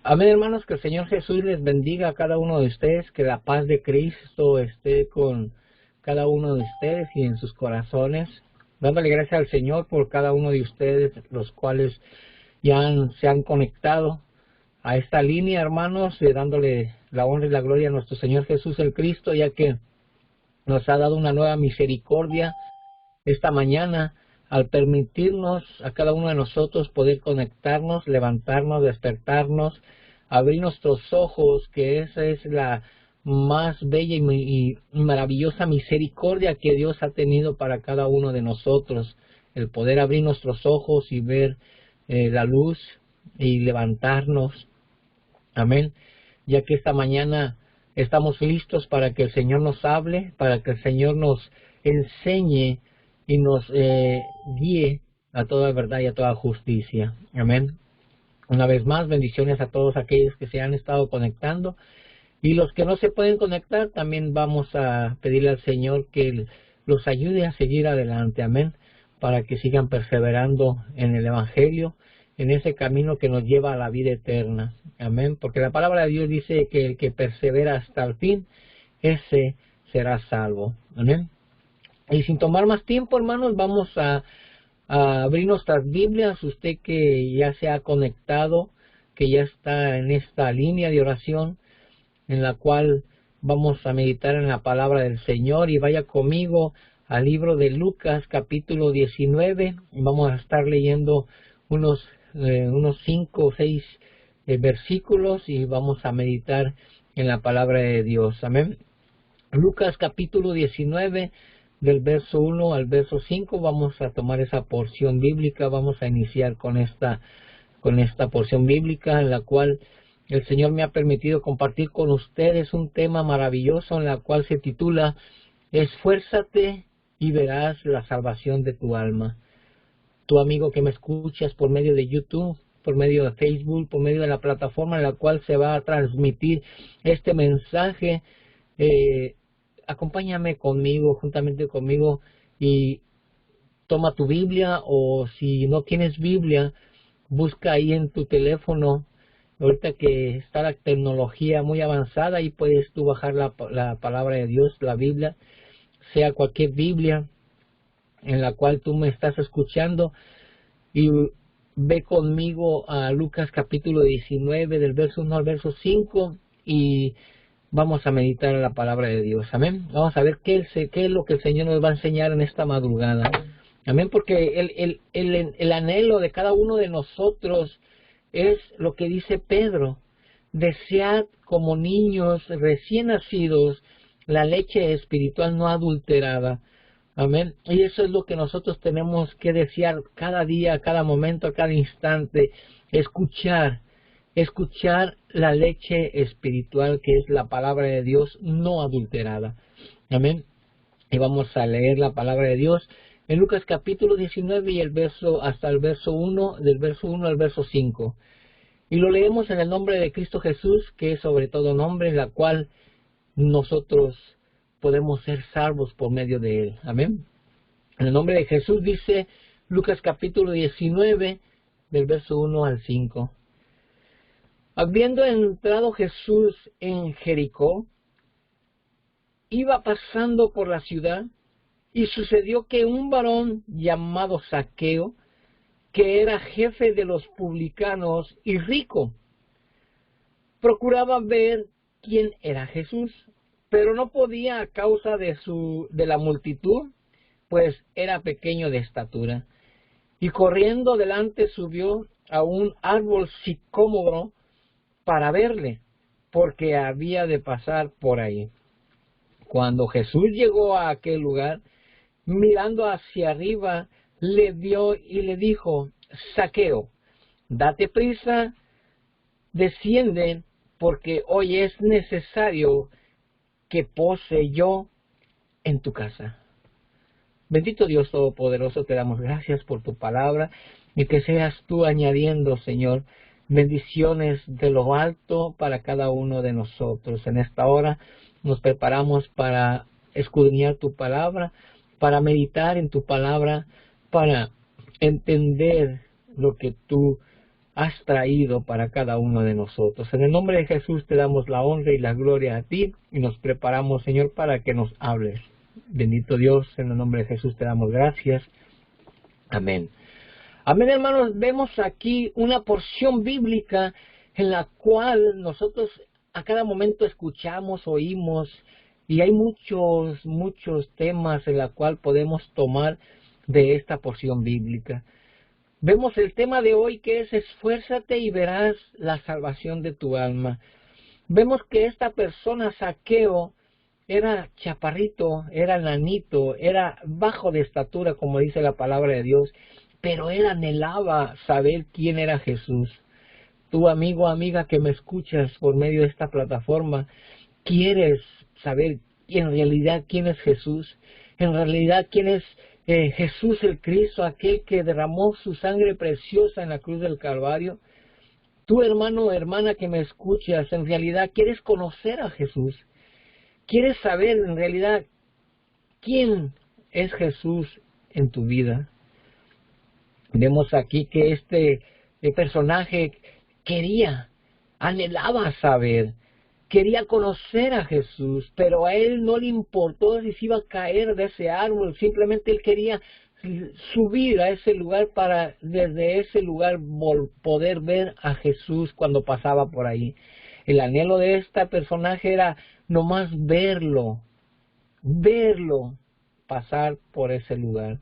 Amén, hermanos, que el Señor Jesús les bendiga a cada uno de ustedes, que la paz de Cristo esté con cada uno de ustedes y en sus corazones. Dándole gracias al Señor por cada uno de ustedes, los cuales se han conectado a esta línea, hermanos, dándole la honra y la gloria a nuestro Señor Jesús el Cristo, ya que nos ha dado una nueva misericordia esta mañana al permitirnos a cada uno de nosotros poder conectarnos, levantarnos, despertarnos, abrir nuestros ojos, que esa es la más bella y maravillosa misericordia que Dios ha tenido para cada uno de nosotros, el poder abrir nuestros ojos y ver la luz y levantarnos. Amén. Ya que esta mañana estamos listos para que el Señor nos hable, para que el Señor nos enseñe y nos guíe a toda verdad y a toda justicia. Amén. Una vez más, bendiciones a todos aquellos que se han estado conectando. Y los que no se pueden conectar, también vamos a pedirle al Señor que los ayude a seguir adelante. Amén. Para que sigan perseverando en el Evangelio, en ese camino que nos lleva a la vida eterna. Amén. Porque la palabra de Dios dice que el que persevera hasta el fin, ese será salvo. Amén. Y sin tomar más tiempo, hermanos, vamos a abrir nuestras Biblias. Usted que ya se ha conectado, que ya está en esta línea de oración, en la cual vamos a meditar en la palabra del Señor, y vaya conmigo al libro de Lucas, capítulo 19. Vamos a estar leyendo unos 5 o 6 versículos y vamos a meditar en la palabra de Dios. Amén. Lucas, capítulo 19, del verso 1 al verso 5, vamos a tomar esa porción bíblica. Vamos a iniciar con esta porción bíblica, en la cual el Señor me ha permitido compartir con ustedes un tema maravilloso, en la cual se titula Esfuérzate y verás la salvación de tu alma. Tu amigo que me escuchas por medio de YouTube, por medio de Facebook, por medio de la plataforma en la cual se va a transmitir este mensaje, acompáñame conmigo, juntamente conmigo, y toma tu Biblia, o si no tienes Biblia, busca ahí en tu teléfono. Ahorita que está la tecnología muy avanzada, ahí puedes tú bajar la palabra de Dios, la Biblia, sea cualquier Biblia en la cual tú me estás escuchando, y ve conmigo a Lucas capítulo 19, del verso 1 al verso 5, y vamos a meditar en la palabra de Dios. Amén. Vamos a ver qué es lo que el Señor nos va a enseñar en esta madrugada. Amén, porque el anhelo de cada uno de nosotros es lo que dice Pedro: desead como niños recién nacidos la leche espiritual no adulterada. Amén. Y eso es lo que nosotros tenemos que desear cada día, cada momento, cada instante. Escuchar la leche espiritual, que es la palabra de Dios no adulterada. Amén. Y vamos a leer la palabra de Dios en Lucas capítulo 19 y hasta el verso 1, del verso 1 al verso 5. Y lo leemos en el nombre de Cristo Jesús, que es sobre todo nombre, en la cual nosotros podemos ser salvos por medio de él. Amén. En el nombre de Jesús dice Lucas capítulo 19, del verso 1 al 5. Habiendo entrado Jesús en Jericó, iba pasando por la ciudad, y sucedió que un varón llamado Zaqueo, que era jefe de los publicanos y rico, procuraba ver quién era Jesús, pero no podía a causa de la multitud, pues era pequeño de estatura. Y corriendo delante subió a un árbol sicómoro para verle, porque había de pasar por ahí. Cuando Jesús llegó a aquel lugar, mirando hacia arriba, le vio y le dijo: Zaqueo, date prisa, desciende, porque hoy es necesario que pose yo en tu casa. Bendito Dios Todopoderoso, te damos gracias por tu palabra, y que seas tú añadiendo, Señor, bendiciones de lo alto para cada uno de nosotros. En esta hora nos preparamos para escudriñar tu palabra, para meditar en tu palabra, para entender lo que tú has traído para cada uno de nosotros. En el nombre de Jesús te damos la honra y la gloria a ti y nos preparamos, Señor, para que nos hables. Bendito Dios, en el nombre de Jesús te damos gracias. Amén. Amén, hermanos. Vemos aquí una porción bíblica en la cual nosotros a cada momento escuchamos, oímos, y hay muchos temas en la cual podemos tomar de esta porción bíblica. Vemos el tema de hoy que es esfuérzate y verás la salvación de tu alma. Vemos que esta persona, Zaqueo, era chaparrito, era nanito, era bajo de estatura, como dice la palabra de Dios, pero él anhelaba saber quién era Jesús. Tú, amigo, amiga, que me escuchas por medio de esta plataforma, ¿quieres saber en realidad quién es Jesús? En realidad, ¿quién es Jesús el Cristo, aquel que derramó su sangre preciosa en la cruz del Calvario? Tú, hermano o hermana que me escuchas, en realidad, ¿quieres conocer a Jesús? ¿Quieres saber en realidad quién es Jesús en tu vida? Vemos aquí que este personaje anhelaba saber, quería conocer a Jesús, pero a él no le importó si se iba a caer de ese árbol, simplemente él quería subir a ese lugar para desde ese lugar poder ver a Jesús cuando pasaba por ahí. El anhelo de este personaje era nomás verlo pasar por ese lugar.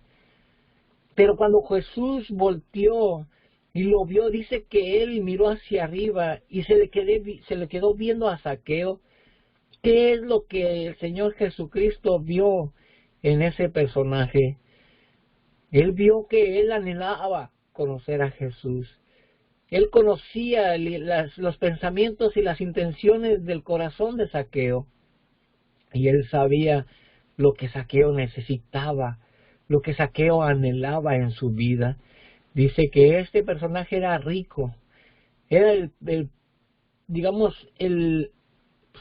Pero cuando Jesús volteó y lo vio, dice que él miró hacia arriba y se le quedó viendo a Zaqueo. ¿Qué es lo que el Señor Jesucristo vio en ese personaje? Él vio que él anhelaba conocer a Jesús. Él conocía los pensamientos y las intenciones del corazón de Zaqueo. Y él sabía lo que Zaqueo necesitaba, lo que Zaqueo anhelaba en su vida. Dice que este personaje era rico, era el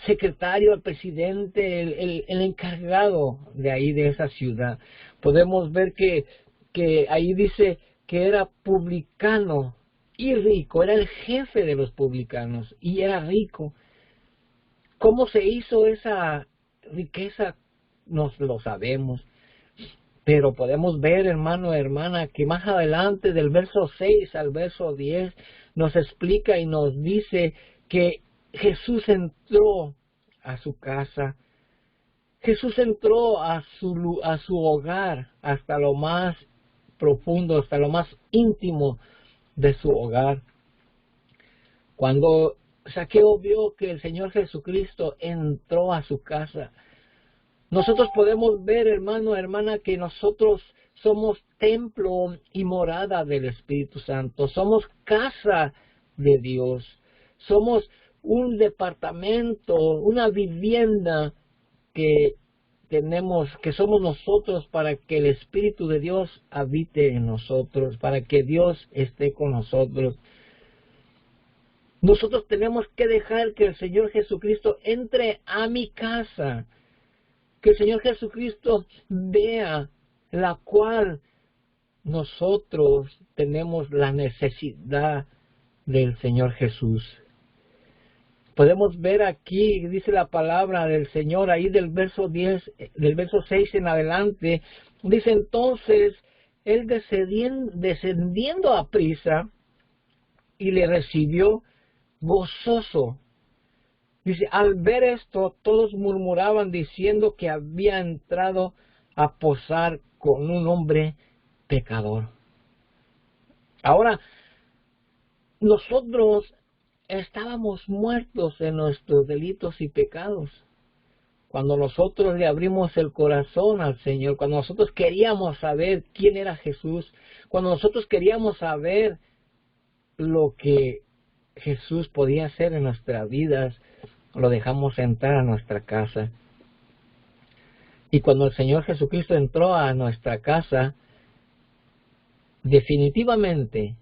secretario, el presidente, el encargado de ahí, de esa ciudad. Podemos ver que ahí dice que era publicano y rico, era el jefe de los publicanos y era rico. ¿Cómo se hizo esa riqueza? No lo sabemos. Pero podemos ver, hermano, hermana, que más adelante del verso 6 al verso 10 nos explica y nos dice que Jesús entró a su casa. Jesús entró a su hogar, hasta lo más profundo, hasta lo más íntimo de su hogar. Cuando Zaqueo vio que el Señor Jesucristo entró a su casa, nosotros podemos ver, hermano, hermana, que nosotros somos templo y morada del Espíritu Santo. Somos casa de Dios. Somos un departamento, una vivienda que somos nosotros para que el Espíritu de Dios habite en nosotros, para que Dios esté con nosotros. Nosotros tenemos que dejar que el Señor Jesucristo entre a mi casa. Que el Señor Jesucristo vea la cual nosotros tenemos la necesidad del Señor Jesús. Podemos ver aquí, dice la palabra del Señor, ahí del verso 10, del verso 6 en adelante, dice entonces, él descendiendo a prisa, y le recibió gozoso. Dice, al ver esto, todos murmuraban diciendo que había entrado a posar con un hombre pecador. Ahora, nosotros estábamos muertos en nuestros delitos y pecados. Cuando nosotros le abrimos el corazón al Señor, cuando nosotros queríamos saber quién era Jesús, cuando nosotros queríamos saber lo que Jesús podía hacer en nuestras vidas, lo dejamos entrar a nuestra casa. Y cuando el Señor Jesucristo entró a nuestra casa, definitivamente,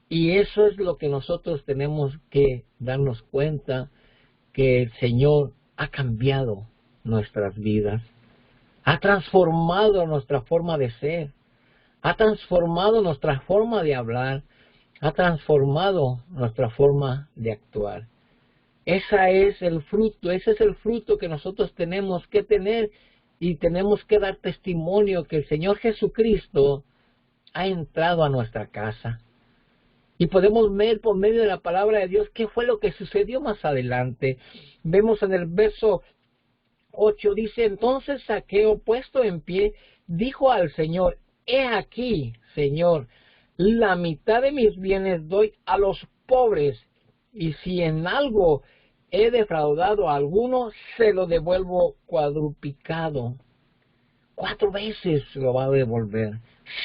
y eso es lo que nosotros tenemos que darnos cuenta, que el Señor ha cambiado nuestras vidas, ha transformado nuestra forma de ser, ha transformado nuestra forma de hablar, ha transformado nuestra forma de actuar. Ese es el fruto que nosotros tenemos que tener y tenemos que dar testimonio que el Señor Jesucristo ha entrado a nuestra casa. Y podemos ver por medio de la palabra de Dios qué fue lo que sucedió más adelante. Vemos en el verso 8, dice, entonces Zaqueo, puesto en pie, dijo al Señor, he aquí, Señor, la mitad de mis bienes doy a los pobres, y si en algo he defraudado a alguno, se lo devuelvo cuadruplicado. 4 veces lo va a devolver.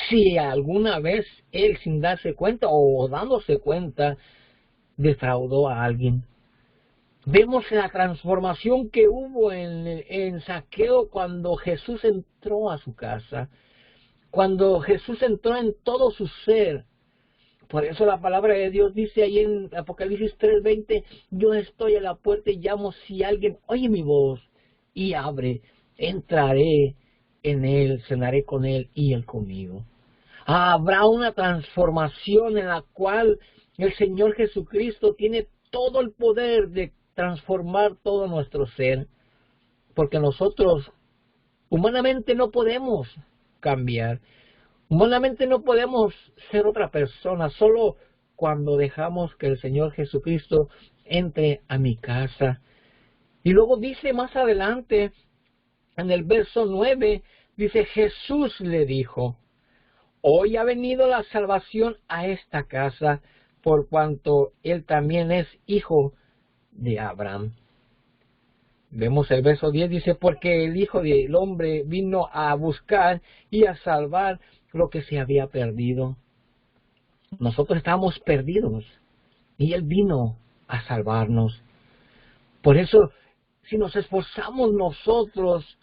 Si alguna vez él, sin darse cuenta o dándose cuenta, defraudó a alguien. Vemos la transformación que hubo en Zaqueo cuando Jesús entró a su casa, cuando Jesús entró en todo su ser. Por eso la palabra de Dios dice ahí en Apocalipsis 3:20, yo estoy a la puerta y llamo, si alguien oye mi voz y abre, entraré en él, cenaré con él y él conmigo. Habrá una transformación en la cual el Señor Jesucristo tiene todo el poder de transformar todo nuestro ser, porque nosotros humanamente no podemos cambiar, humanamente no podemos ser otra persona, solo cuando dejamos que el Señor Jesucristo entre a mi casa. Y luego dice más adelante, en el verso 9, dice, Jesús le dijo, hoy ha venido la salvación a esta casa, por cuanto él también es hijo de Abraham. Vemos el verso 10, dice, porque el Hijo del Hombre vino a buscar y a salvar lo que se había perdido. Nosotros estábamos perdidos y Él vino a salvarnos. Por eso, si nos esforzamos nosotros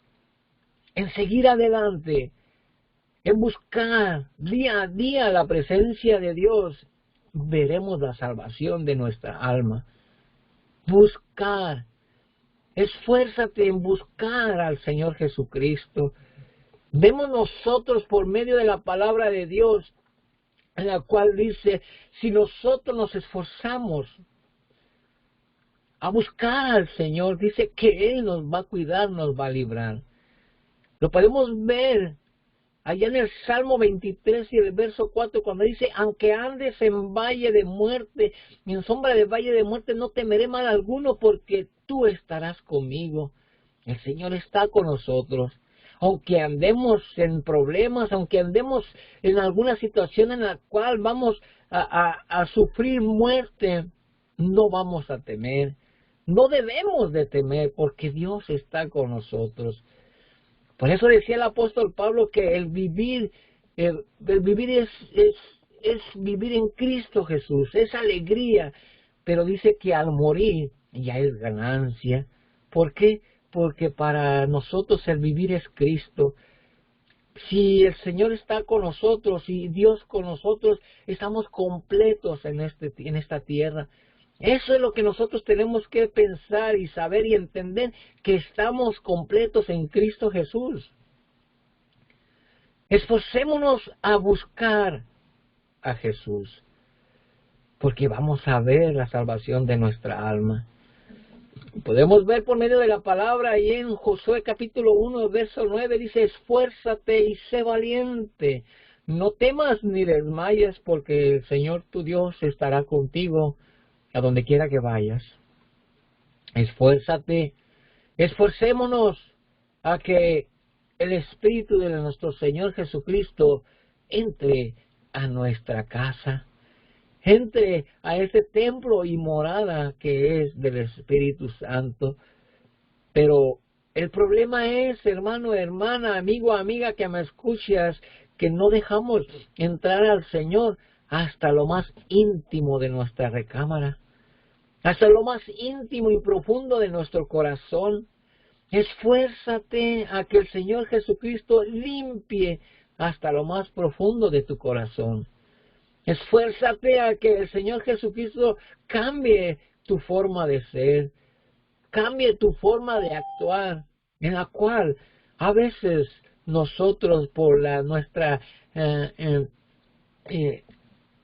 en seguir adelante, en buscar día a día la presencia de Dios, veremos la salvación de nuestra alma. Buscar. Esfuérzate en buscar al Señor Jesucristo. Vemos nosotros por medio de la palabra de Dios, en la cual dice, si nosotros nos esforzamos a buscar al Señor, dice que Él nos va a cuidar, nos va a librar. Lo podemos ver allá en el Salmo 23 y el verso 4, cuando dice, aunque andes en valle de muerte, en sombra de valle de muerte, no temeré mal alguno, porque tú estarás conmigo. El Señor está con nosotros. Aunque andemos en problemas, aunque andemos en alguna situación en la cual vamos a sufrir muerte, no vamos a temer. No debemos de temer, porque Dios está con nosotros. Por eso decía el apóstol Pablo que el vivir es vivir en Cristo Jesús, es alegría, pero dice que al morir ya es ganancia. ¿Por qué? Porque para nosotros el vivir es Cristo. Si el Señor está con nosotros y Dios con nosotros, estamos completos en esta tierra. Eso es lo que nosotros tenemos que pensar y saber y entender, que estamos completos en Cristo Jesús. Esforcémonos a buscar a Jesús, porque vamos a ver la salvación de nuestra alma. Podemos ver por medio de la palabra ahí en Josué capítulo 1, verso 9, dice, esfuérzate y sé valiente, no temas ni desmayes, porque el Señor tu Dios estará contigo a donde quiera que vayas. Esfuérzate, esforcémonos a que el Espíritu de nuestro Señor Jesucristo entre a nuestra casa, entre a ese templo y morada que es del Espíritu Santo. Pero el problema es, hermano, hermana, amigo, amiga que me escuchas, que no dejamos entrar al Señor hasta lo más íntimo de nuestra recámara, hasta lo más íntimo y profundo de nuestro corazón. Esfuérzate a que el Señor Jesucristo limpie hasta lo más profundo de tu corazón. Esfuérzate a que el Señor Jesucristo cambie tu forma de ser, cambie tu forma de actuar, en la cual a veces nosotros por nuestra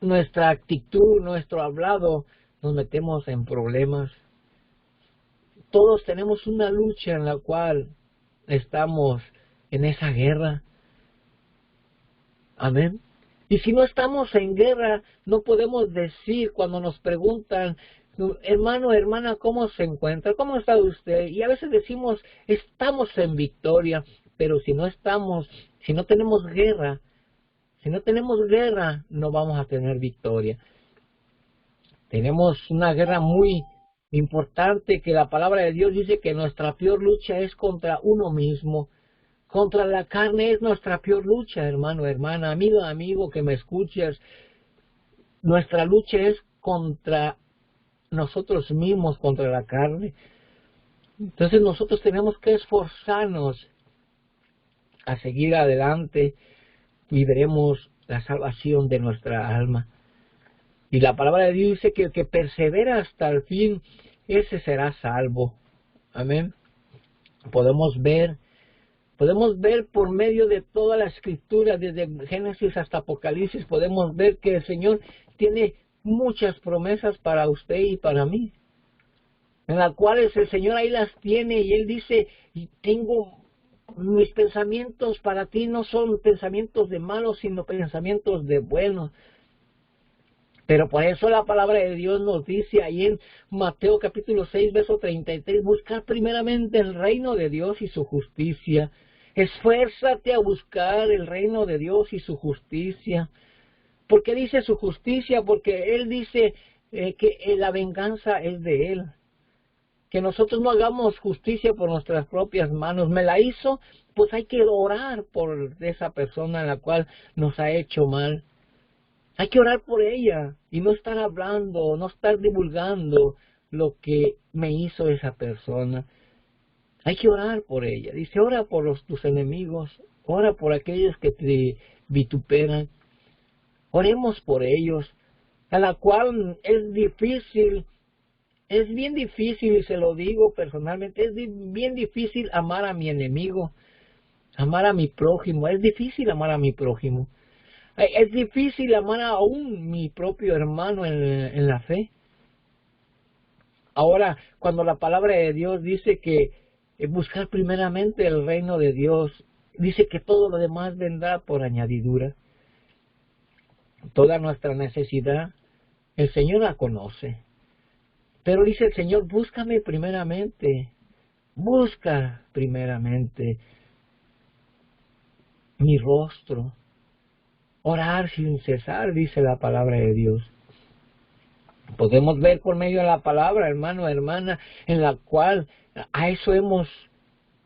nuestra actitud, nuestro hablado, nos metemos en problemas. Todos tenemos una lucha en la cual estamos en esa guerra. Amén. Y si no estamos en guerra, no podemos decir cuando nos preguntan, hermano, hermana, ¿cómo se encuentra? ¿Cómo está usted? Y a veces decimos, estamos en victoria, pero si no estamos, si no tenemos guerra, no vamos a tener victoria. Tenemos una guerra muy importante que la palabra de Dios dice que nuestra peor lucha es contra uno mismo. Contra la carne es nuestra peor lucha, hermano, hermana, amigo, amigo que me escuchas. Nuestra lucha es contra nosotros mismos, contra la carne. Entonces nosotros tenemos que esforzarnos a seguir adelante y veremos la salvación de nuestra alma. Y la palabra de Dios dice que el que persevera hasta el fin, ese será salvo. Amén. Podemos ver por medio de toda la escritura, desde Génesis hasta Apocalipsis, podemos ver que el Señor tiene muchas promesas para usted y para mí, en las cuales el Señor ahí las tiene y Él dice, y tengo mis pensamientos para ti, no son pensamientos de malos, sino pensamientos de buenos. Pero por eso la palabra de Dios nos dice ahí en Mateo capítulo 6, verso 33, buscar primeramente el reino de Dios y su justicia. Esfuérzate a buscar el reino de Dios y su justicia. ¿Por qué dice su justicia? Porque Él dice que la venganza es de Él. Que nosotros no hagamos justicia por nuestras propias manos. Me la hizo, pues hay que orar por esa persona en la cual nos ha hecho mal. Hay que orar por ella y no estar hablando, no estar divulgando lo que me hizo esa persona. Hay que orar por ella. Dice, ora por tus enemigos, ora por aquellos que te vituperan. Oremos por ellos, a la cual es difícil, es bien difícil, y se lo digo personalmente, es bien difícil amar a mi enemigo, amar a mi prójimo. Es difícil amar a mi prójimo. Es difícil amar aún mi propio hermano en la fe. Ahora, cuando la palabra de Dios dice que buscar primeramente el reino de Dios, dice que todo lo demás vendrá por añadidura. Toda nuestra necesidad, el Señor la conoce. Pero dice el Señor, búscame primeramente, busca primeramente mi rostro. Orar sin cesar, dice la palabra de Dios. Podemos ver por medio de la palabra, hermano, hermana, en la cual a eso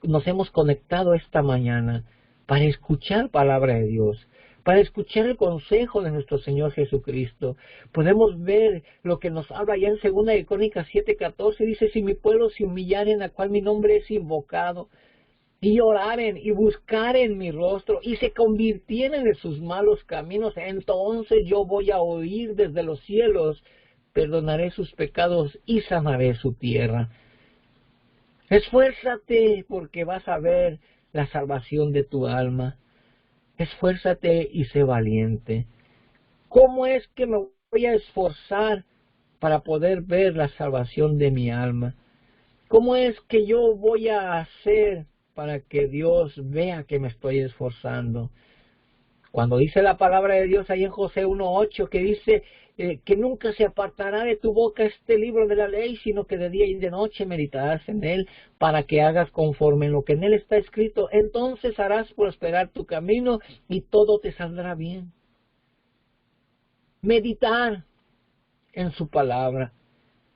nos hemos conectado esta mañana, para escuchar palabra de Dios, para escuchar el consejo de nuestro Señor Jesucristo. Podemos ver lo que nos habla ya en 2 de Crónicas 7:14, dice, si mi pueblo se humillare, en la cual mi nombre es invocado, y oraren y buscaren mi rostro y se convirtieren de sus malos caminos, entonces yo voy a oír desde los cielos, perdonaré sus pecados y sanaré su tierra. Esfuérzate porque vas a ver la salvación de tu alma. Esfuérzate y sé valiente. ¿Cómo es que me voy a esforzar para poder ver la salvación de mi alma? ¿Cómo es que yo voy a hacer para que Dios vea que me estoy esforzando? Cuando dice la palabra de Dios ahí en Josué 1:8, que dice que nunca se apartará de tu boca este libro de la ley, sino que de día y de noche meditarás en él, para que hagas conforme en lo que en él está escrito. Entonces harás prosperar tu camino y todo te saldrá bien. Meditar en su palabra.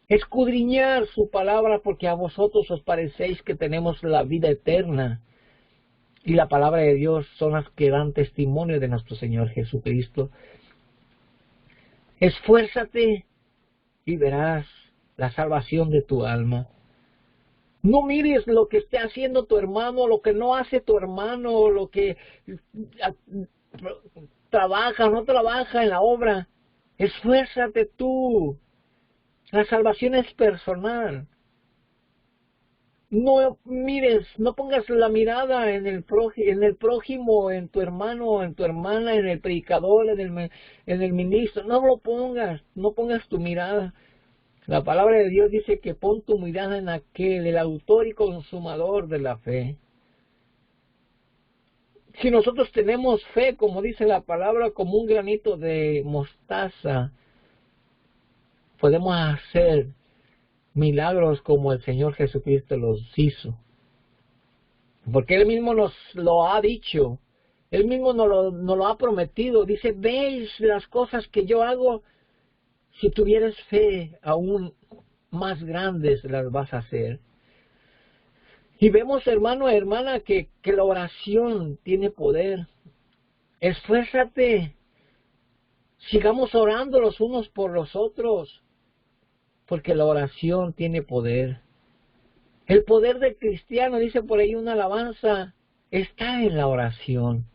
Escudriñar su palabra, porque a vosotros os parecéis que tenemos la vida eterna. Y la palabra de Dios son las que dan testimonio de nuestro Señor Jesucristo. Esfuérzate y verás la salvación de tu alma. No mires lo que esté haciendo tu hermano, lo que no hace tu hermano, lo que trabaja o no trabaja en la obra. Esfuérzate tú. La salvación es personal. No mires, no pongas la mirada en el prójimo, en tu hermano, en tu hermana, en el predicador, en el ministro. No lo pongas, no pongas tu mirada. La palabra de Dios dice que pon tu mirada en aquel, el autor y consumador de la fe. Si nosotros tenemos fe, como dice la palabra, como un granito de mostaza, podemos hacer milagros como el Señor Jesucristo los hizo. Porque Él mismo nos lo ha dicho. Él mismo nos lo ha prometido. Dice, veis las cosas que yo hago. Si tuvieras fe, aún más grandes las vas a hacer. Y vemos, hermano, hermana, que la oración tiene poder. Esfuérzate. Sigamos orando los unos por los otros. Porque la oración tiene poder. El poder del cristiano, dice por ahí una alabanza, está en la oración.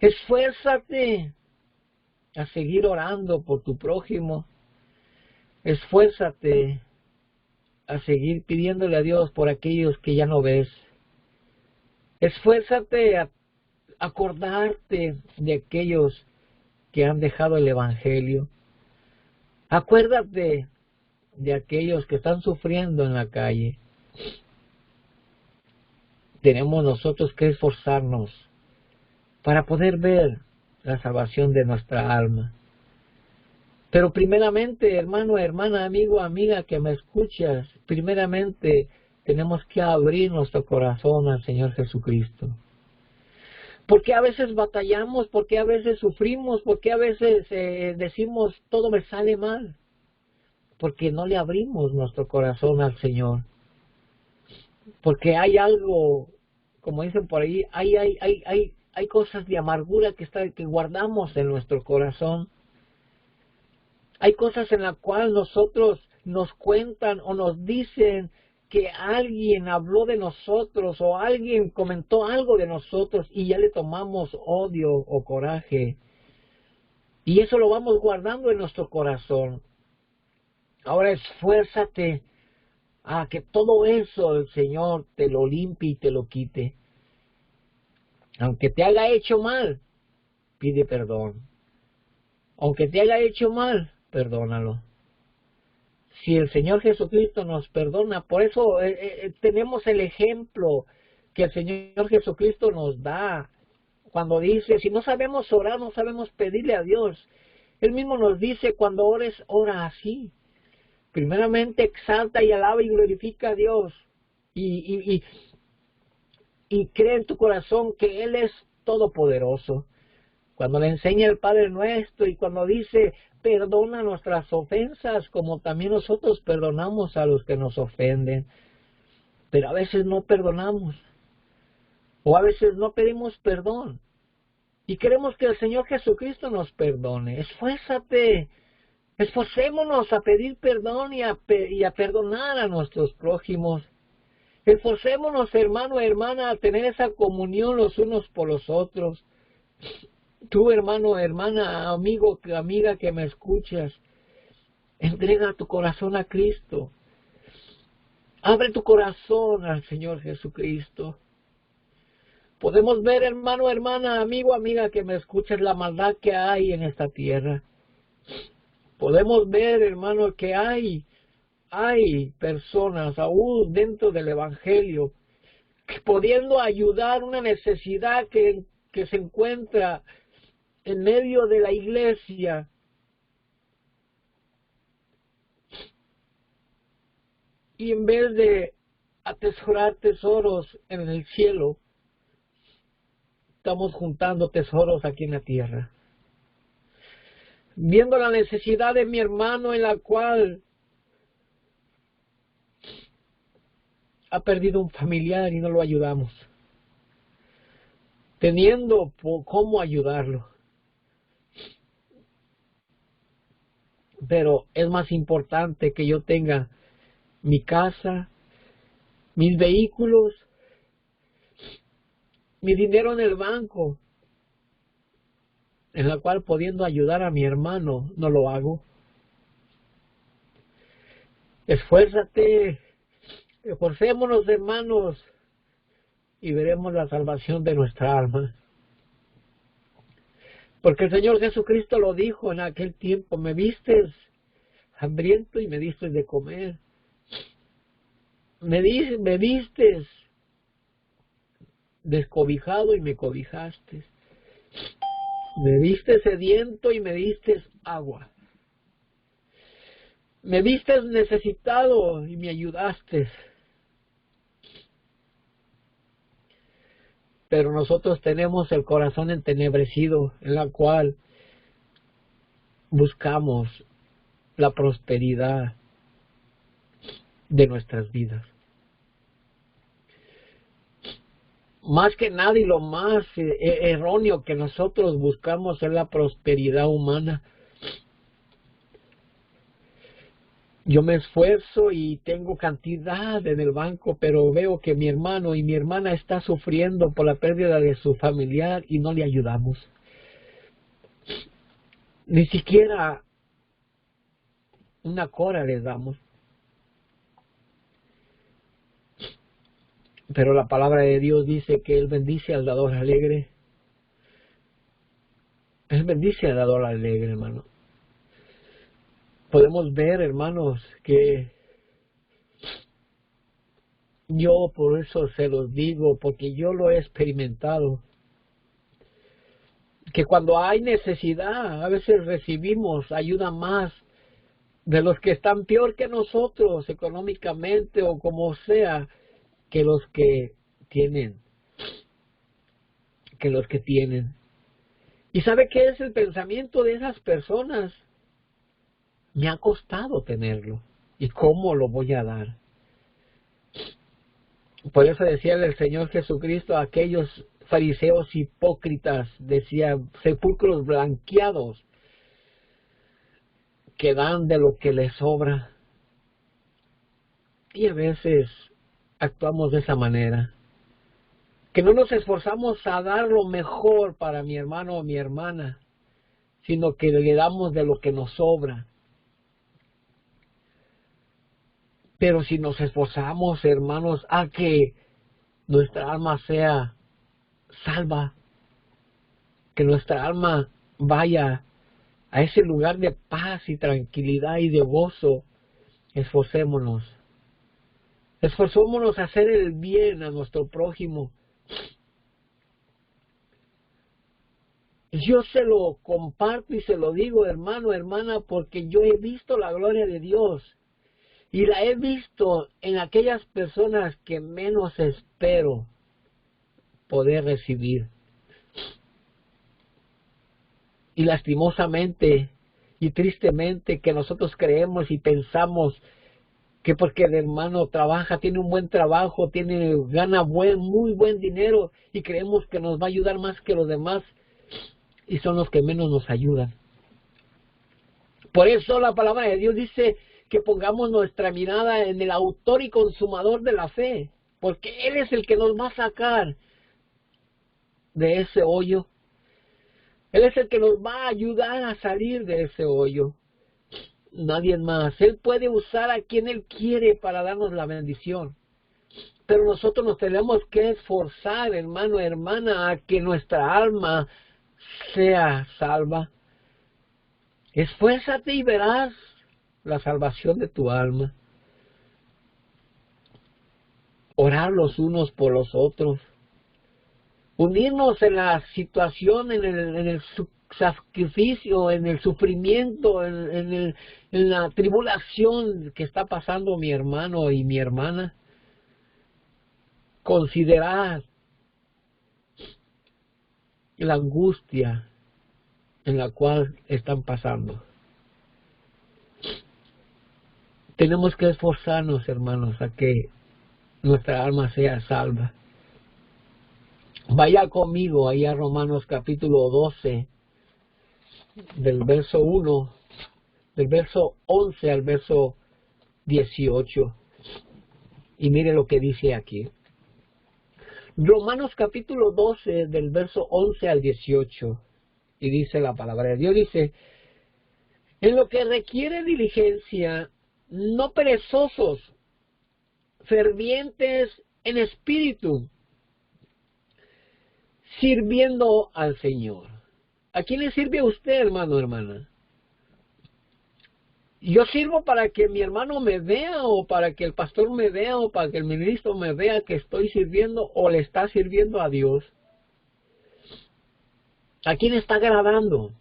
Esfuérzate a seguir orando por tu prójimo. Esfuérzate a seguir pidiéndole a Dios por aquellos que ya no ves. Esfuérzate a acordarte de aquellos que han dejado el Evangelio. Acuérdate de aquellos que están sufriendo en la calle. Tenemos nosotros que esforzarnos para poder ver la salvación de nuestra alma. Pero primeramente, hermano, hermana, amigo, amiga que me escuchas, primeramente tenemos que abrir nuestro corazón al Señor Jesucristo. Porque a veces batallamos, porque a veces sufrimos, porque a veces decimos todo me sale mal. Porque no le abrimos nuestro corazón al Señor. Porque hay algo, como dicen por ahí, hay cosas de amargura que guardamos en nuestro corazón. Hay cosas en las cuales nosotros nos cuentan o nos dicen que alguien habló de nosotros o alguien comentó algo de nosotros y ya le tomamos odio o coraje. Y eso lo vamos guardando en nuestro corazón. Ahora esfuérzate a que todo eso el Señor te lo limpie y te lo quite. Aunque te haya hecho mal, pide perdón. Aunque te haya hecho mal, perdónalo. Si el Señor Jesucristo nos perdona, por eso tenemos el ejemplo que el Señor Jesucristo nos da. Cuando dice, si no sabemos orar, no sabemos pedirle a Dios. Él mismo nos dice, cuando ores, ora así. Primeramente exalta y alaba y glorifica a Dios. Y cree en tu corazón que Él es todopoderoso. Cuando le enseña el Padre Nuestro y cuando dice, perdona nuestras ofensas como también nosotros perdonamos a los que nos ofenden. Pero a veces no perdonamos. O a veces no pedimos perdón. Y queremos que el Señor Jesucristo nos perdone. Esfuérzate. Esforcémonos a pedir perdón y a perdonar a nuestros prójimos. Esforcémonos, hermano, hermana, a tener esa comunión los unos por los otros. Tú, hermano, hermana, amigo, amiga que me escuchas, entrega tu corazón a Cristo. Abre tu corazón al Señor Jesucristo. Podemos ver, hermano, hermana, amigo, amiga que me escuchas, la maldad que hay en esta tierra. Podemos ver, hermano, que hay personas aún dentro del Evangelio que pudiendo ayudar una necesidad que se encuentra en medio de la iglesia. Y en vez de atesorar tesoros en el cielo, estamos juntando tesoros aquí en la tierra. Viendo la necesidad de mi hermano en la cual ha perdido un familiar y no lo ayudamos. Teniendo cómo ayudarlo. Pero es más importante que yo tenga mi casa, mis vehículos, mi dinero en el banco, en la cual pudiendo ayudar a mi hermano, no lo hago. Esfuérzate Esforcémonos, hermanos, y veremos la salvación de nuestra alma. Porque el Señor Jesucristo lo dijo en aquel tiempo: me vistes hambriento y me diste de comer. Me vistes descobijado y me cobijaste. Me viste sediento y me diste agua. Me viste necesitado y me ayudaste. Pero nosotros tenemos el corazón entenebrecido, en la cual buscamos la prosperidad de nuestras vidas. Más que nada, y lo más erróneo que nosotros buscamos es la prosperidad humana. Yo me esfuerzo y tengo cantidad en el banco, pero veo que mi hermano y mi hermana está sufriendo por la pérdida de su familiar y no le ayudamos. Ni siquiera una cora les damos. Pero la palabra de Dios dice que Él bendice al dador alegre. Él bendice al dador alegre, hermano. Podemos ver, hermanos, que yo por eso se los digo, porque yo lo he experimentado, que cuando hay necesidad, a veces recibimos ayuda más de los que están peor que nosotros económicamente o como sea, que los que tienen. ¿Y sabe qué es el pensamiento de esas personas? Me ha costado tenerlo. ¿Y cómo lo voy a dar? Por eso decía el Señor Jesucristo a aquellos fariseos hipócritas, decía, sepulcros blanqueados, que dan de lo que les sobra. Y a veces actuamos de esa manera, que no nos esforzamos a dar lo mejor para mi hermano o mi hermana, sino que le damos de lo que nos sobra. Pero si nos esforzamos, hermanos, a que nuestra alma sea salva, que nuestra alma vaya a ese lugar de paz y tranquilidad y de gozo, esforcémonos a hacer el bien a nuestro prójimo. Yo se lo comparto y se lo digo, hermano, hermana, porque yo he visto la gloria de Dios. Y la he visto en aquellas personas que menos espero poder recibir. Y lastimosamente y tristemente que nosotros creemos y pensamos que porque el hermano trabaja, tiene un buen trabajo, gana muy buen dinero y creemos que nos va a ayudar más que los demás y son los que menos nos ayudan. Por eso la palabra de Dios dice que pongamos nuestra mirada en el autor y consumador de la fe, porque Él es el que nos va a sacar de ese hoyo. Él es el que nos va a ayudar a salir de ese hoyo. Nadie más. Él puede usar a quien Él quiere para darnos la bendición. Pero nosotros nos tenemos que esforzar, hermano, hermana, a que nuestra alma sea salva. Esfuérzate y verás la salvación de tu alma. Orar los unos por los otros. Unirnos en la situación, en el sacrificio, en el sufrimiento, en la tribulación que está pasando mi hermano y mi hermana. Considerar la angustia en la cual están pasando. Tenemos que esforzarnos, hermanos, a que nuestra alma sea salva. Vaya conmigo ahí a Romanos capítulo 12, del verso 1, del verso 11 al verso 18. Y mire lo que dice aquí. Romanos capítulo 12, del verso 11 al 18. Y dice la palabra de Dios, dice, en lo que requiere diligencia, no perezosos, fervientes en espíritu, sirviendo al Señor. ¿A quién le sirve a usted, hermano, hermana? Yo sirvo para que mi hermano me vea, o para que el pastor me vea, o para que el ministro me vea que estoy sirviendo o le está sirviendo a Dios. ¿A quién está agradando?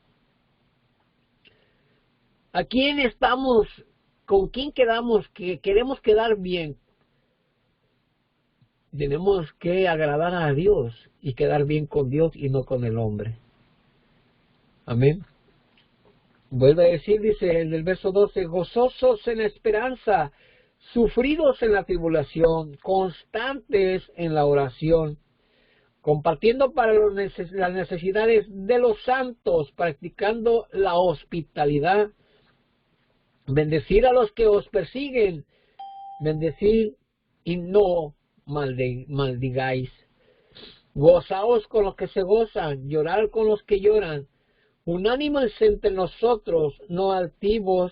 ¿A quién estamos, con quién quedamos, que queremos quedar bien? Tenemos que agradar a Dios y quedar bien con Dios y no con el hombre. Amén. Vuelve a decir, dice en el verso 12, gozosos en la esperanza, sufridos en la tribulación, constantes en la oración, compartiendo para las necesidades de los santos, practicando la hospitalidad, bendecir a los que os persiguen, bendecir y no maldigáis, gozaos con los que se gozan, llorar con los que lloran, unánimes entre nosotros, no altivos,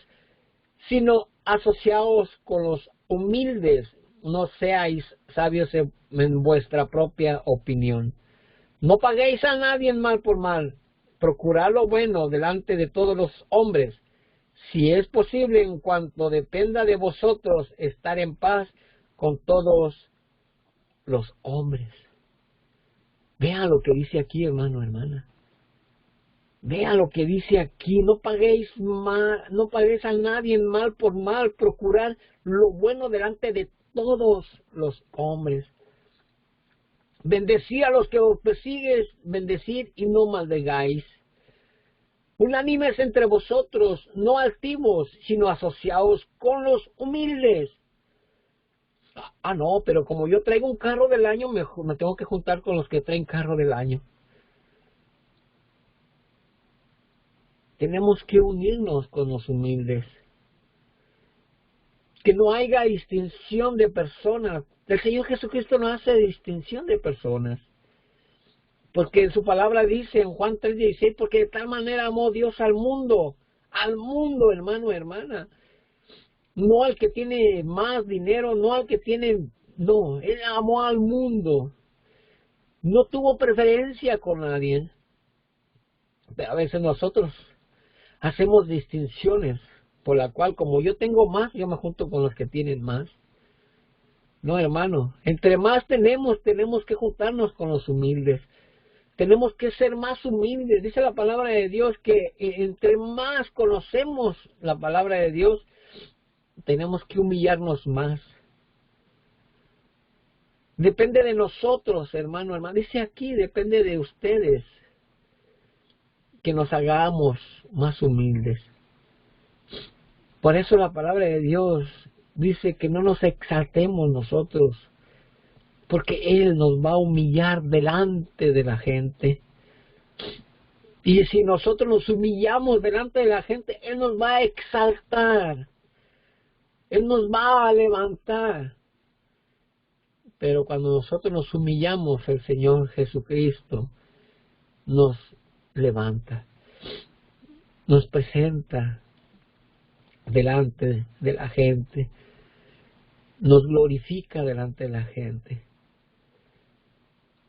sino asociados con los humildes, no seáis sabios en vuestra propia opinión. No paguéis a nadie mal por mal, procurad lo bueno delante de todos los hombres. Si es posible, en cuanto dependa de vosotros, estar en paz con todos los hombres. Vea lo que dice aquí, hermano, hermana. Vea lo que dice aquí, no paguéis a nadie mal por mal, procurar lo bueno delante de todos los hombres. Bendecid a los que os persigues, bendecid y no maldigáis. Unánimes entre vosotros, no altivos, sino asociados con los humildes. No, pero como yo traigo un carro del año, me tengo que juntar con los que traen carro del año. Tenemos que unirnos con los humildes. Que no haya distinción de personas. El Señor Jesucristo no hace distinción de personas. Porque en su palabra dice en Juan 3:16, porque de tal manera amó Dios al mundo, hermano, hermana. No al que tiene más dinero, no al que tiene, no, Él amó al mundo. No tuvo preferencia con nadie. Pero a veces nosotros hacemos distinciones, por la cual como yo tengo más, yo me junto con los que tienen más. No, hermano, entre más tenemos que juntarnos con los humildes. Tenemos que ser más humildes. Dice la palabra de Dios que entre más conocemos la palabra de Dios, tenemos que humillarnos más. Depende de nosotros, hermano, hermano. Dice aquí, depende de ustedes que nos hagamos más humildes. Por eso la palabra de Dios dice que no nos exaltemos nosotros, porque Él nos va a humillar delante de la gente. Y si nosotros nos humillamos delante de la gente, Él nos va a exaltar. Él nos va a levantar. Pero cuando nosotros nos humillamos, el Señor Jesucristo nos levanta, nos presenta delante de la gente, nos glorifica delante de la gente.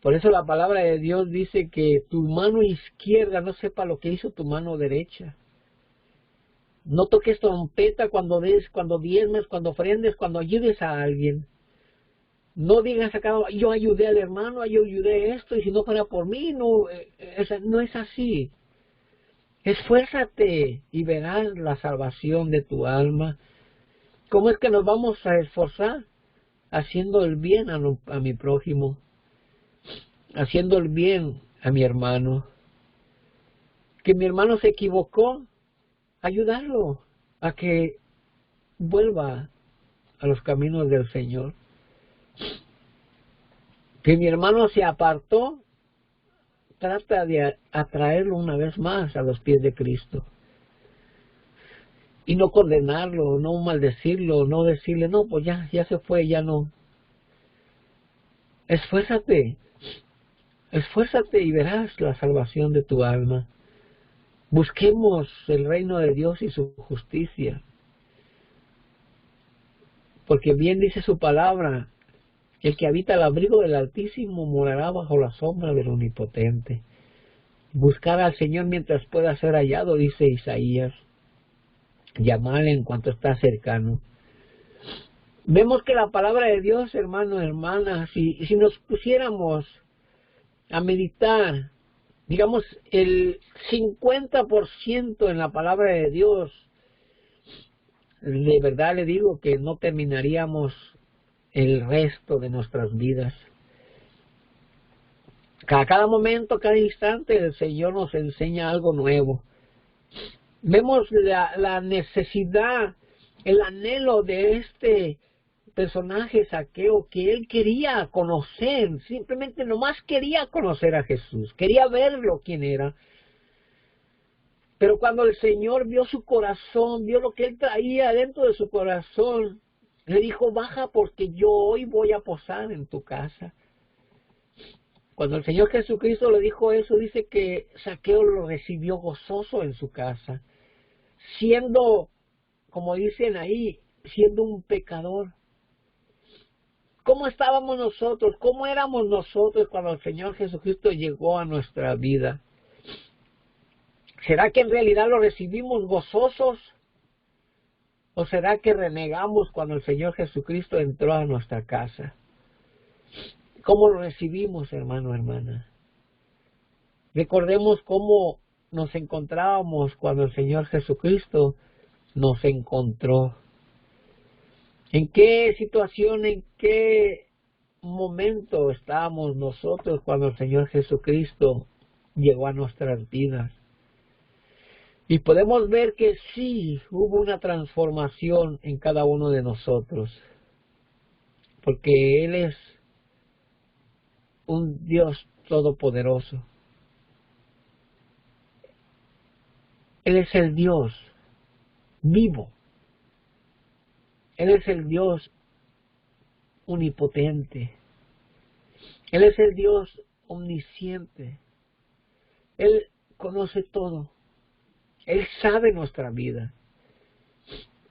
Por eso la palabra de Dios dice que tu mano izquierda no sepa lo que hizo tu mano derecha. No toques trompeta cuando diezmes, cuando ofrendes, cuando ayudes a alguien. No digas acá, yo ayudé al hermano, yo ayudé esto, y si no fuera por mí, no es así. Esfuérzate y verás la salvación de tu alma. ¿Cómo es que nos vamos a esforzar? Haciendo el bien a mi prójimo, haciendo el bien a mi hermano. Que mi hermano se equivocó, ayudarlo a que vuelva a los caminos del Señor. Que mi hermano se apartó, trata de atraerlo una vez más a los pies de Cristo. Y no condenarlo, no maldecirlo, no decirle, no, pues ya se fue, ya no. Esfuérzate y verás la salvación de tu alma. Busquemos el reino de Dios y su justicia. Porque bien dice su palabra, el que habita al abrigo del Altísimo morará bajo la sombra del Omnipotente. Buscar al Señor mientras pueda ser hallado, dice Isaías. Llamarle en cuanto está cercano. Vemos que la palabra de Dios, hermanos, hermanas, si nos pusiéramos a meditar, digamos, el 50% en la palabra de Dios, de verdad le digo que no terminaríamos el resto de nuestras vidas. Cada momento, cada instante, el Señor nos enseña algo nuevo. Vemos la necesidad, el anhelo de este personaje Zaqueo, que él quería conocer, simplemente nomás quería conocer a Jesús, quería verlo quién era. Pero cuando el Señor vio su corazón, vio lo que él traía dentro de su corazón, le dijo, baja porque yo hoy voy a posar en tu casa. Cuando el Señor Jesucristo le dijo eso, dice que Zaqueo lo recibió gozoso en su casa, siendo, como dicen ahí, siendo un pecador. ¿Cómo estábamos nosotros? ¿Cómo éramos nosotros cuando el Señor Jesucristo llegó a nuestra vida? ¿Será que en realidad lo recibimos gozosos? ¿O será que renegamos cuando el Señor Jesucristo entró a nuestra casa? ¿Cómo lo recibimos, hermano, hermana? Recordemos cómo nos encontrábamos cuando el Señor Jesucristo nos encontró. ¿En qué situación, en qué momento estábamos nosotros cuando el Señor Jesucristo llegó a nuestras vidas? Y podemos ver que sí, hubo una transformación en cada uno de nosotros. Porque Él es un Dios todopoderoso. Él es el Dios vivo. Él es el Dios omnipotente. Él es el Dios omnisciente. Él conoce todo. Él sabe nuestra vida.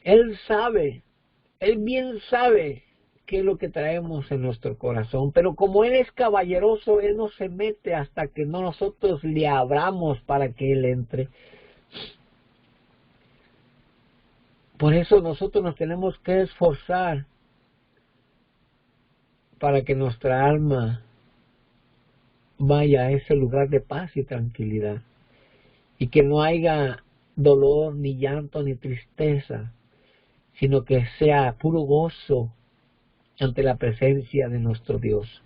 Él sabe, Él bien sabe qué es lo que traemos en nuestro corazón. Pero como Él es caballeroso, Él no se mete hasta que no nosotros le abramos para que Él entre. Por eso nosotros nos tenemos que esforzar para que nuestra alma vaya a ese lugar de paz y tranquilidad. Y que no haya dolor, ni llanto, ni tristeza, sino que sea puro gozo ante la presencia de nuestro Dios.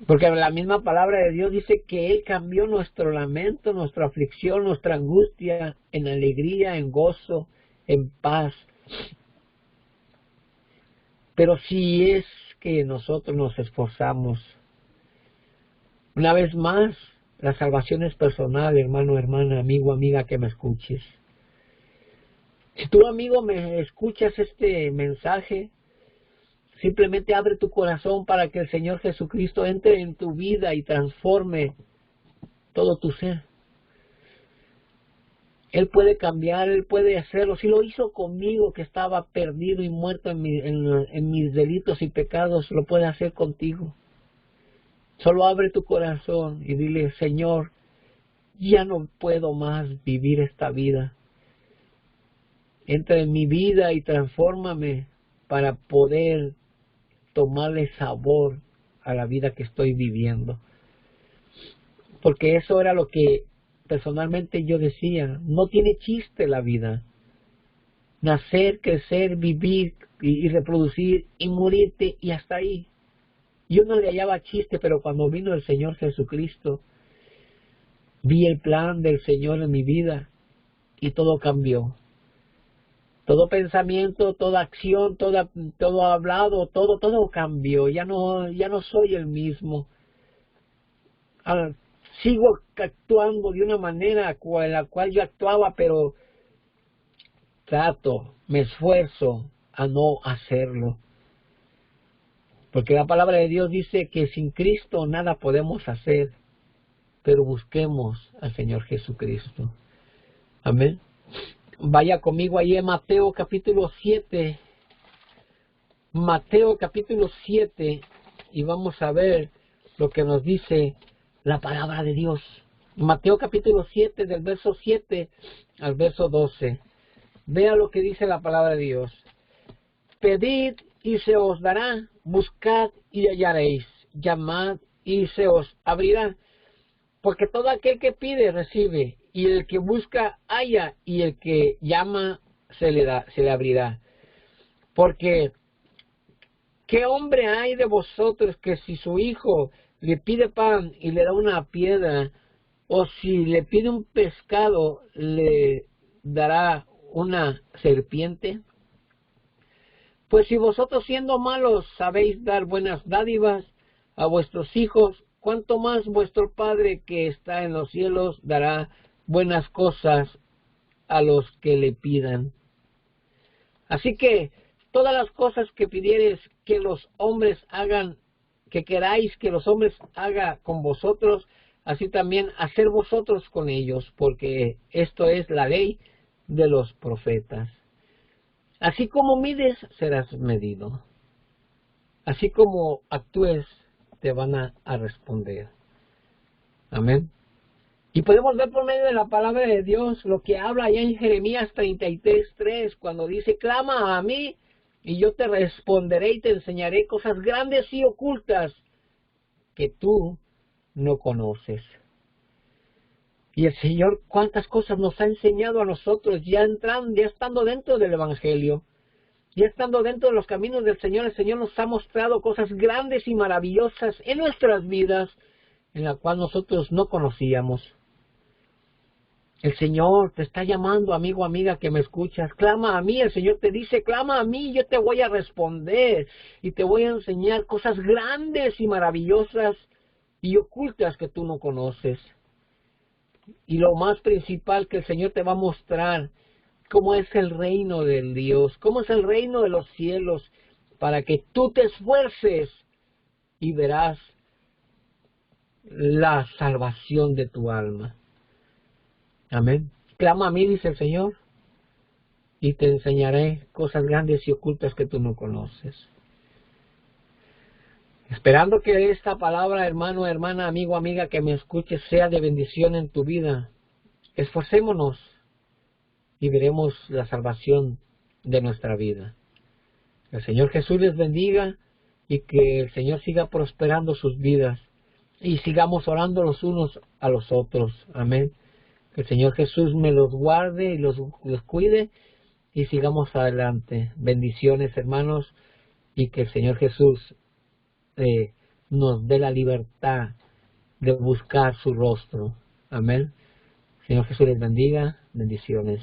Porque la misma palabra de Dios dice que Él cambió nuestro lamento, nuestra aflicción, nuestra angustia en alegría, en gozo, en paz. Pero si es que nosotros nos esforzamos, una vez más, la salvación es personal, hermano, hermana, amigo, amiga que me escuches. Si tú, amigo, me escuchas este mensaje, simplemente abre tu corazón para que el Señor Jesucristo entre en tu vida y transforme todo tu ser. Él puede cambiar, Él puede hacerlo. Si lo hizo conmigo, que estaba perdido y muerto en mis delitos y pecados, lo puede hacer contigo. Solo abre tu corazón y dile, Señor, ya no puedo más vivir esta vida. Entra en mi vida y transfórmame para poder tomarle sabor a la vida que estoy viviendo. Porque eso era lo que personalmente yo decía, no tiene chiste la vida. Nacer, crecer, vivir y reproducir y morirte y hasta ahí. Yo no le hallaba chiste, pero cuando vino el Señor Jesucristo, vi el plan del Señor en mi vida y todo cambió. Todo pensamiento, toda acción, todo hablado, todo cambió. Ya no soy el mismo. Sigo actuando de una manera en la cual yo actuaba, pero me esfuerzo a no hacerlo. Porque la palabra de Dios dice que sin Cristo nada podemos hacer, pero busquemos al Señor Jesucristo. Amén. Vaya conmigo ahí en Mateo capítulo 7, Mateo capítulo 7 y vamos a ver lo que nos dice la palabra de Dios. Mateo capítulo 7 del verso 7 al verso 12. Vea lo que dice la palabra de Dios. Pedid y se os dará, buscad y hallaréis, llamad y se os abrirá. Porque todo aquel que pide recibe, y el que busca halla, y el que llama se le abrirá. Porque ¿qué hombre hay de vosotros que si su hijo le pide pan y le da una piedra, o si le pide un pescado le dará una serpiente? Pues si vosotros siendo malos sabéis dar buenas dádivas a vuestros hijos, cuánto más vuestro Padre que está en los cielos dará buenas cosas a los que le pidan. Así que todas las cosas que pidiereis que los hombres hagan, que queráis que los hombres hagan con vosotros, así también hacer vosotros con ellos, porque esto es la ley de los profetas. Así como mides, serás medido. Así como actúes, te van a responder. Amén. Y podemos ver por medio de la palabra de Dios lo que habla allá en Jeremías 33:3, cuando dice, clama a mí y yo te responderé y te enseñaré cosas grandes y ocultas que tú no conoces. Y el Señor cuántas cosas nos ha enseñado a nosotros ya estando dentro del Evangelio, ya estando dentro de los caminos del Señor. El Señor nos ha mostrado cosas grandes y maravillosas en nuestras vidas, en la cual nosotros no conocíamos. El Señor te está llamando, amigo, amiga, que me escuchas. Clama a mí, el Señor te dice, clama a mí, yo te voy a responder y te voy a enseñar cosas grandes y maravillosas y ocultas que tú no conoces. Y lo más principal que el Señor te va a mostrar, cómo es el reino del Dios, cómo es el reino de los cielos, para que tú te esfuerces y verás la salvación de tu alma. Amén. Clama a mí, dice el Señor, y te enseñaré cosas grandes y ocultas que tú no conoces. Esperando que esta palabra, hermano, hermana, amigo, amiga, que me escuches, sea de bendición en tu vida. Esforcémonos y veremos la salvación de nuestra vida. El Señor Jesús les bendiga y que el Señor siga prosperando sus vidas y sigamos orando los unos a los otros. Amén. Que el Señor Jesús me los guarde y los cuide y sigamos adelante. Bendiciones, hermanos, y que el Señor Jesús nos dé la libertad de buscar su rostro. Amén. Señor Jesús les bendiga. Bendiciones.